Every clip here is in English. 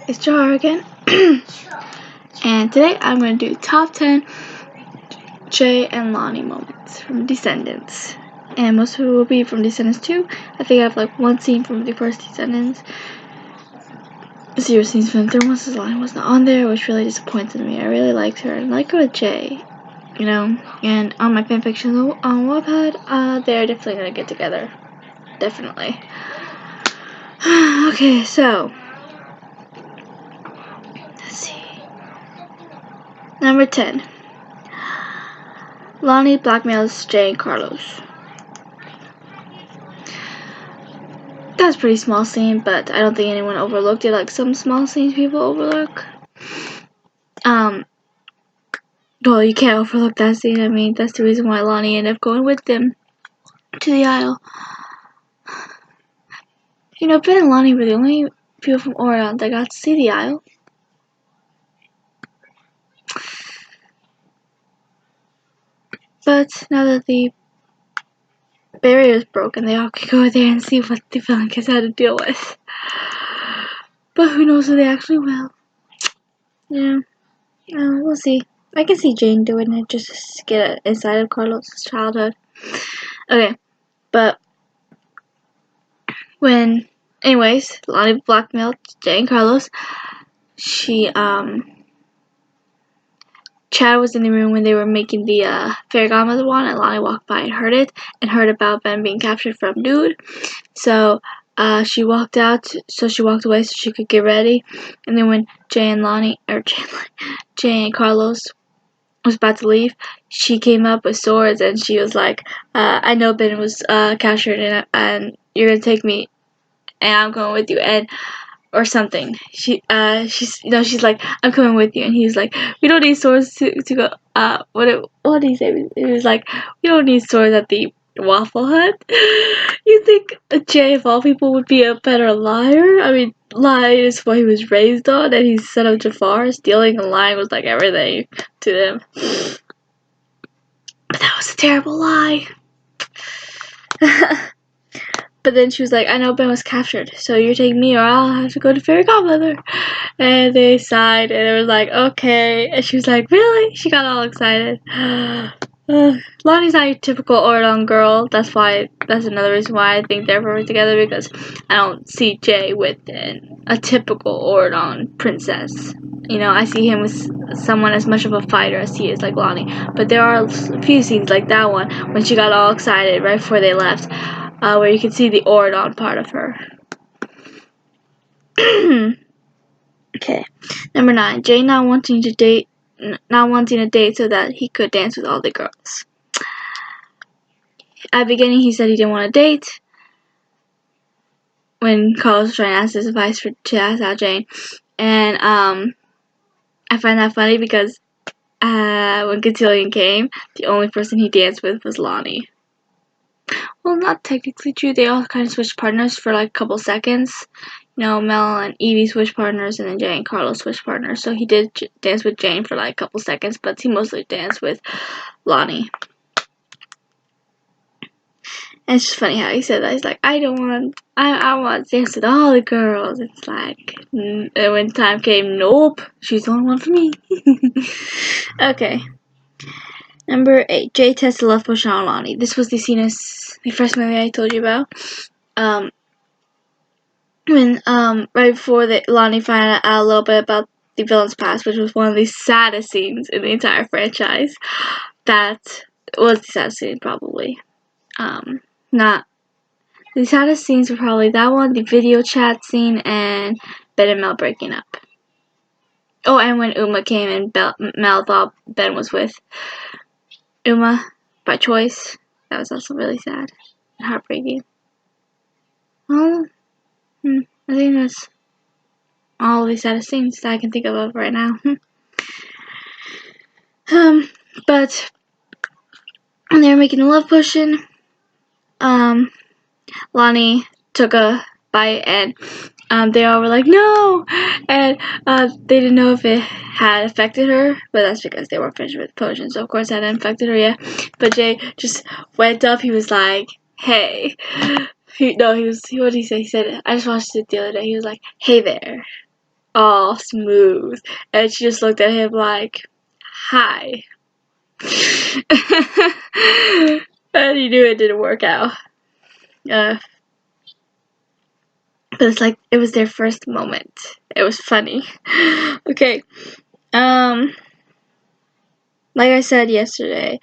It's Jar again. And today I'm going to do top 10 Jay and Lonnie moments from Descendants. And most of it will be from Descendants 2. I think I have like one scene from the first Descendants. 0 scenes from the third one since Lonnie was not on there, which really disappointed me. I really liked her and I like her with Jay. You know, and on my fanfiction on Wattpad, they're definitely going to get together. Definitely. Okay, so let's see. Number 10. Lonnie blackmails Jay and Carlos. That's a pretty small scene, but I don't think anyone overlooked it like some small scenes people overlook. Well, you can't overlook that scene. I mean, that's the reason why Lonnie ended up going with them to the aisle. You know, Ben and Lonnie were the only people from Oregon that got to see the aisle. But now that the barrier is broken, they all can go there and see what the villain kids had to deal with. But who knows if they actually will. Yeah, we'll see. I can see Jane doing it just to get inside of Carlos' childhood. Okay, but anyways, Lonnie blackmailed Jay and Carlos. Chad was in the room when they were making the fairy godmother wand, and Lonnie walked by and heard it, and heard about Ben being captured from Dude. So she walked away so she could get ready. And then when Jay and Carlos was about to leave, she came up with swords and she was like, I know Ben was captured and you're gonna take me and I'm going with you, and or something. She's like, I'm coming with you, and he's like, we don't need swords to go. What did he say? It was like, we don't need swords at the Waffle Hut. You think Jay, of all people, would be a better liar? I mean, lying is what he was raised on, and he's son of Jafar. Stealing and lying was like everything to them. But that was a terrible lie. But then she was like, I know Ben was captured, so you're taking me or I'll have to go to Fairy Godmother. And they sighed, and it was like, okay. And she was like, really? She got all excited. Lonnie's not your typical Oregon girl. That's another reason why I think they're perfect together, because I don't see Jay with a typical Oregon princess. You know, I see him with someone as much of a fighter as he is like Lonnie. But there are a few scenes like that one when she got all excited right before they left, where you can see the Oregon part of her. Okay, number 9. Jay not wanting a date so that he could dance with all the girls. At the beginning, he said he didn't want a date. When Carlos was trying to ask his advice to ask out Jane, and I find that funny because when Cotillion came, the only person he danced with was Lonnie. Well, not technically true. They all kind of switched partners for like a couple seconds. You know, Mel and Evie switched partners, and then Jay and Carlos switched partners. So he did dance with Jane for like a couple seconds, but he mostly danced with Lonnie. And it's just funny how he said that. He's like, I want to dance with all the girls. It's like, when time came, nope, she's the only one for me. Okay. Number 8. Jay tests the love potion on Lonnie. This was the first movie I told you about. When right before Lonnie found out a little bit about the villain's past, which was one of the saddest scenes in the entire franchise. That was the saddest scene, probably. Not the saddest scenes were probably that one, the video chat scene, and Ben and Mel breaking up. Oh, and when Uma came and Mel thought Ben was with Uma by choice. That was also really sad and heartbreaking. Well, I think that's all the saddest scenes that I can think of right now. But when they were making the love potion, Lonnie took a bite, and they all were like, no! And they didn't know if it had affected her, but that's because they weren't finished with the potion, so of course that hadn't affected her yet. But Jay just went up, he was like, hey. What did he say? He said, I just watched it the other day, he was like, hey there. all smooth. And she just looked at him like, hi. And he knew it didn't work out. But it's like, it was their first moment. It was funny. Okay. Like I said yesterday,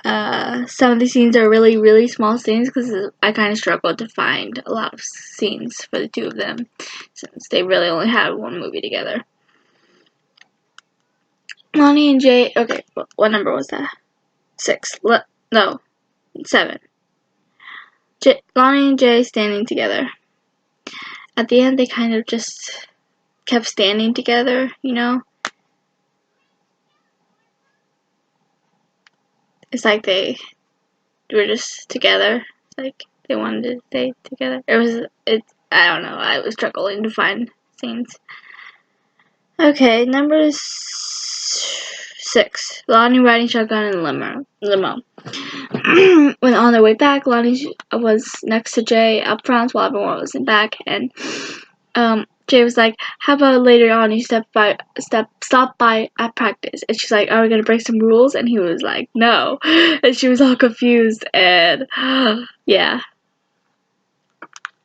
some of these scenes are really, really small scenes because I kind of struggled to find a lot of scenes for the two of them since they really only had one movie together. Lonnie and Jay, okay, what number was that? 6. No, 7. Lonnie and Jay standing together. At the end, they kind of just kept standing together, you know? It's like they were just together. It's like they wanted to stay together. I don't know, I was struggling to find scenes. Okay, number 6. Lonnie riding shotgun in limo. When on their way back, Lonnie was next to Jay up front while everyone was in back, and Jay was like, "How about later on you stop by at practice?" And she's like, "Are we gonna break some rules?" And he was like, "No," and she was all confused, and yeah.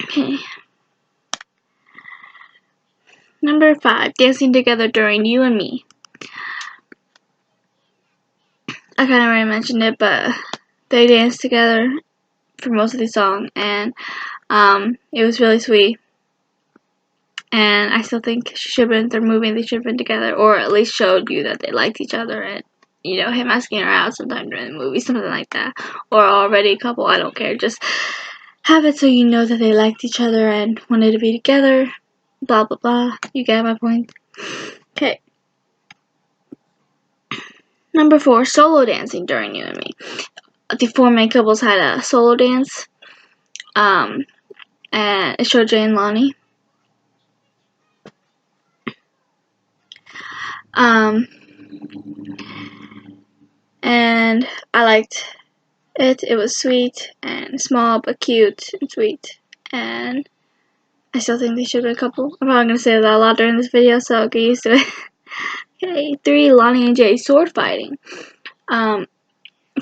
Okay. Number 5, dancing together during You and Me. I kind of already mentioned it, but they danced together for most of the song, and it was really sweet. And I still think she should have been, they're moving, they should have been together, or at least showed you that they liked each other, and you know, him asking her out sometime during the movie, something like that, or already a couple, I don't care, just have it so you know that they liked each other and wanted to be together, blah blah blah, you get my point. Okay. Number 4, solo dancing during You and Me. The 4 main couples had a solo dance, and it showed Jay and Lonnie. And I liked it. It was sweet and small, but cute and sweet. And I still think they should be a couple. I'm probably gonna say that a lot during this video, so get used to it. Okay, 3, Lonnie and Jay sword fighting.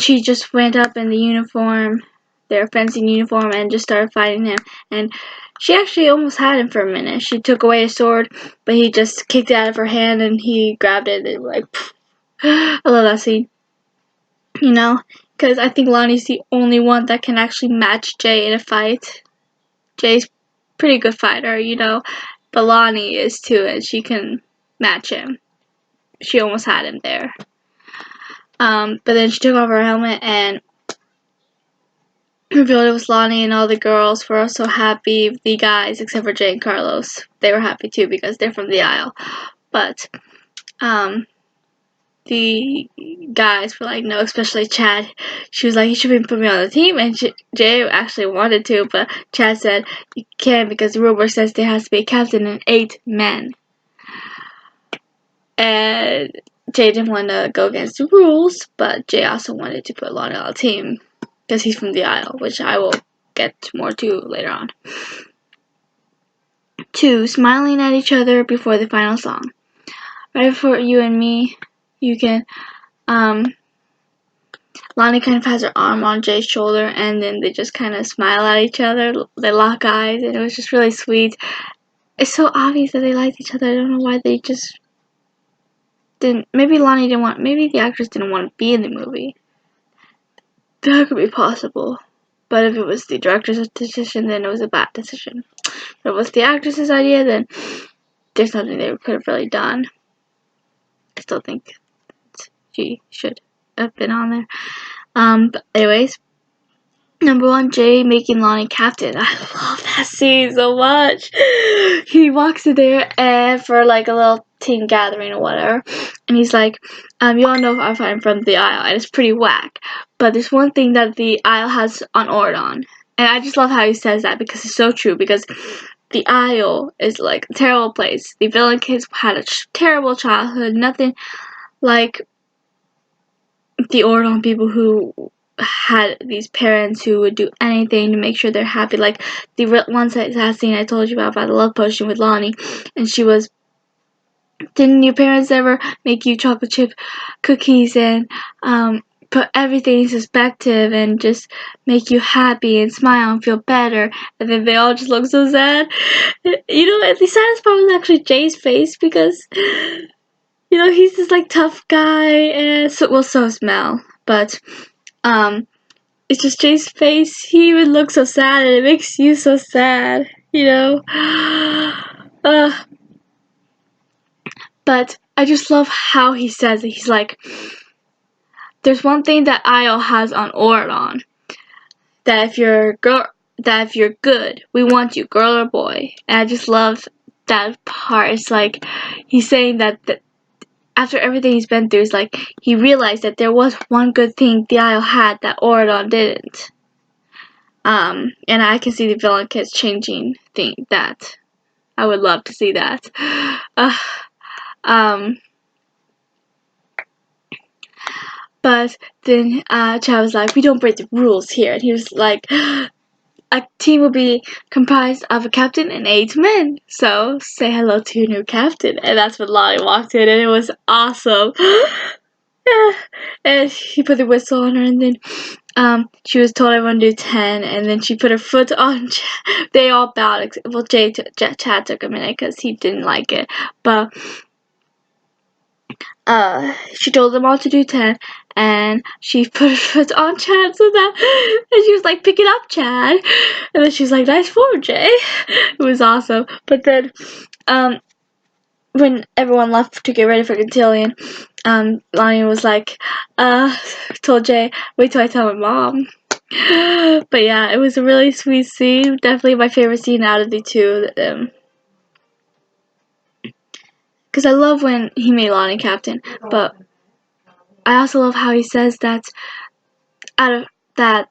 She just went up in the uniform, their fencing uniform, and just started fighting him. And she actually almost had him for a minute. She took away his sword, but he just kicked it out of her hand and he grabbed it. And like, I love that scene. You know, because I think Lonnie's the only one that can actually match Jay in a fight. Jay's pretty good fighter, you know, but Lonnie is too, and she can match him. She almost had him there. But then she took off her helmet and revealed it was Lonnie, and all the girls were so happy. The guys, except for Jay and Carlos, they were happy too because they're from the aisle. But the guys were like, no, especially Chad. She was like, you should put me on the team, and Jay actually wanted to, but Chad said, you can't because the rule book says there has to be a captain and 8 men. And Jay didn't want to go against the rules, but Jay also wanted to put Lonnie on the team because he's from the aisle, which I will get more to later on. 2, smiling at each other before the final song. Right before You and Me, you can, Lonnie kind of has her arm on Jay's shoulder, and then they just kind of smile at each other. They lock eyes, and it was just really sweet. It's so obvious that they liked each other. I don't know why they just didn't. Maybe Lonnie didn't want. Maybe the actress didn't want to be in the movie. That could be possible. But if it was the director's decision, then it was a bad decision. If it was the actress's idea, then there's nothing they could have really done. I still think she should have been on there. But anyways, number 1, Jay making Lonnie captain. I love that scene so much. He walks in there and for like a little team gathering or whatever, and he's like, you all know I'm from the aisle, and it's pretty whack. But there's one thing that the aisle has on Ordon, and I just love how he says that because it's so true. Because the aisle is like a terrible place. The villain kids had a terrible childhood. Nothing like the Ordon people who had these parents who would do anything to make sure they're happy. Like the one that scene I told you about the love potion with Lonnie, and she was Didn't your parents ever make you chocolate chip cookies and put everything in perspective and just make you happy and smile and feel better? And then they all just look so sad. You know, the saddest part was actually Jay's face, because he's this like tough guy, and so is Mel, but it's just Jay's face. He would look so sad, and it makes you so sad, But I just love how he says it. He's like, there's one thing that Io has on Oradon, that if you're good, we want you, girl or boy. And I just love that part. It's like he's saying that after everything he's been through, it's like he realized that there was one good thing the Isle had that Oradon didn't. And I can see the villain kids changing that. I would love to see that. But then Chad was like, we don't break the rules here. And he was like, a team will be comprised of a captain and 8 men. So say hello to your new captain. And that's when Lonnie walked in, and it was awesome. And he put the whistle on her, and then she was told everyone to do 10, and then she put her foot on. They all bowed. Well, Chad took a minute because he didn't like it, but she told them all to do 10, and she put her foot on Chad, and she was like, pick it up, Chad. And then she was like, nice form, Jay. It was awesome. But then when everyone left to get ready for Cotillion, Lonnie was like, told Jay, wait till I tell my mom. But yeah, it was a really sweet scene. Definitely my favorite scene out of the two. Because I love when he made Lonnie captain, but I also love how he says that the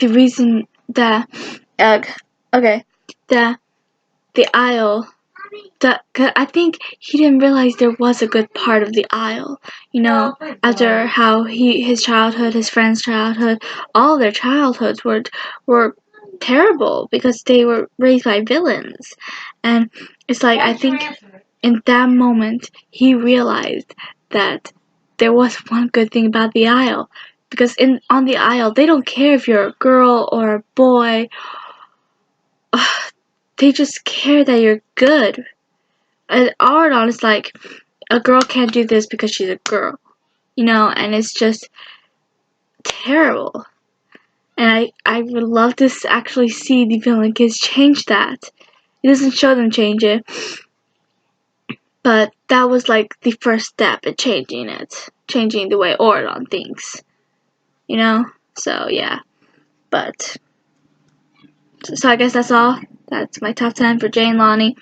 reason that the Isle, cause I think he didn't realize there was a good part of the Isle. After how his childhood, his friend's childhood, all their childhoods were terrible because they were raised by villains, and it's like I think in that moment he realized that there was one good thing about the Isle, because on the Isle they don't care if you're a girl or a boy. They just care that you're good. And Ardon is like, a girl can't do this because she's a girl, and it's just terrible. And I would love to actually see the villain kids change that. It doesn't show them change it, but that was like the first step in changing it, changing the way Ardon thinks, So yeah, but so I guess that's all. That's my top 10 for Jay and Lonnie.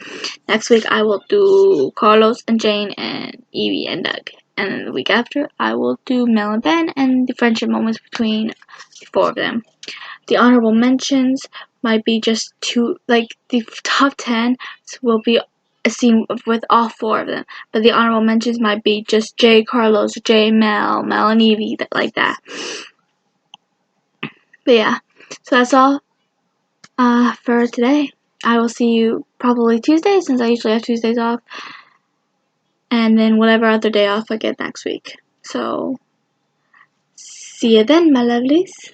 Next week I will do Carlos and Jane and Evie and Doug. And then the week after I will do Mel and Ben and the friendship moments between the 4 of them. The honorable mentions might be just two, like the top 10 will be a scene with all 4 of them. But the honorable mentions might be just Jay, Carlos, Jay, Mel and Evie, like that. But yeah, so that's all for today. I will see you probably Tuesday, since I usually have Tuesdays off. And then whatever other day off I get next week. So, see you then, my lovelies.